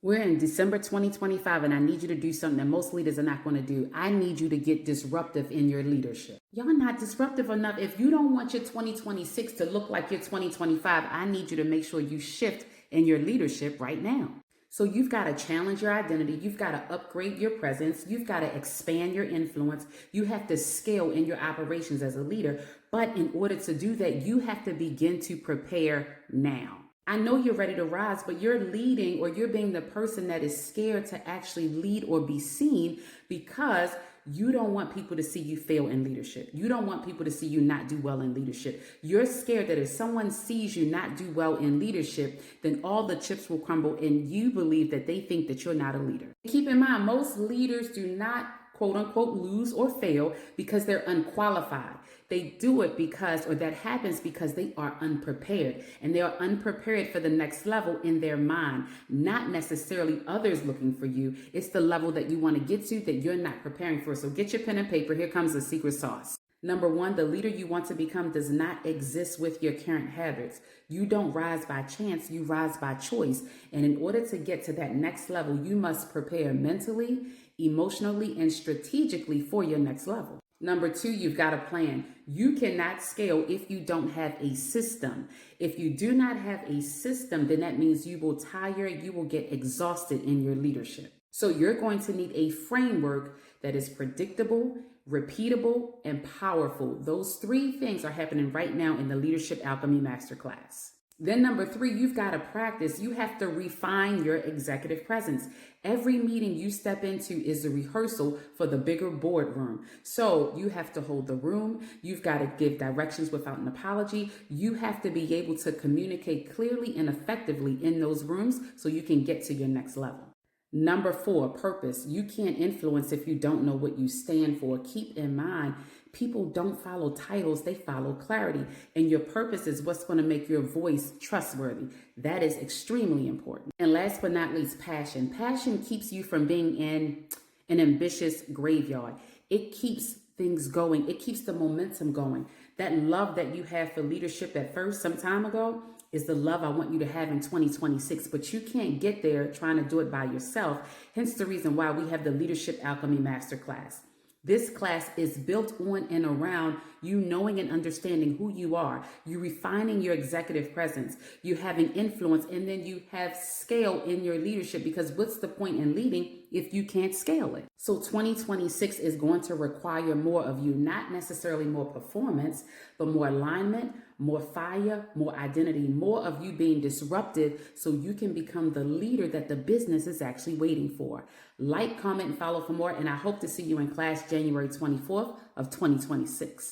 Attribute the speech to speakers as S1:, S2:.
S1: We're in December 2025, and I need you to do something that most leaders are not going to do. I need you to get disruptive in your leadership. Y'all not disruptive enough. If you don't want your 2026 to look like your 2025, I need you to make sure you shift in your leadership right now. So you've got to challenge your identity. You've got to upgrade your presence. You've got to expand your influence. You have to scale in your operations as a leader. But in order to do that, you have to begin to prepare now. I know you're ready to rise, but you're leading, or you're being the person that is scared to actually lead or be seen because you don't want people to see you fail in leadership. You don't want people to see you not do well in leadership. You're scared that if someone sees you not do well in leadership, then all the chips will crumble and you believe that they think that you're not a leader. Keep in mind, most leaders do not quote unquote lose or fail because they're unqualified. They do it because, or that happens because they are unprepared, and they are unprepared for the next level in their mind, not necessarily others looking for you. It's the level that you want to get to that you're not preparing for. So get your pen and paper. Here comes the secret sauce. Number one, the leader you want to become does not exist with your current habits. You don't rise by chance, you rise by choice. And in order to get to that next level, you must prepare mentally, emotionally, and strategically for your next level. Number two, you've got a plan. You cannot scale if you don't have a system. If you do not have a system, then that means you will tire, you will get exhausted in your leadership. So you're going to need a framework that is predictable, repeatable, and powerful. Those three things are happening right now in the Leadership Alchemy Masterclass. Then number three, you've got to practice. You have to refine your executive presence. Every meeting you step into is a rehearsal for the bigger boardroom. So you have to hold the room. You've got to give directions without an apology. You have to be able to communicate clearly and effectively in those rooms so you can get to your next level. Number four, purpose. You can't influence if you don't know what you stand for. Keep in mind, people don't follow titles, they follow clarity. And your purpose is what's going to make your voice trustworthy. That is extremely important. And last but not least, passion. Passion keeps you from being in an ambitious graveyard. It keeps things going. It keeps the momentum going. That love that you had for leadership at first, some time ago, is the love I want you to have in 2026, but you can't get there trying to do it by yourself. Hence the reason why we have the Leadership Alchemy Masterclass. This class is built on and around you knowing and understanding who you are. You refining your executive presence. You having influence, and then you have scale in your leadership, because what's the point in leading if you can't scale it? So 2026 is going to require more of you, not necessarily more performance, but more alignment, more fire, more identity, more of you being disruptive so you can become the leader that the business is actually waiting for. Like, comment, and follow for more, and I hope to see you in class January 24th of 2026.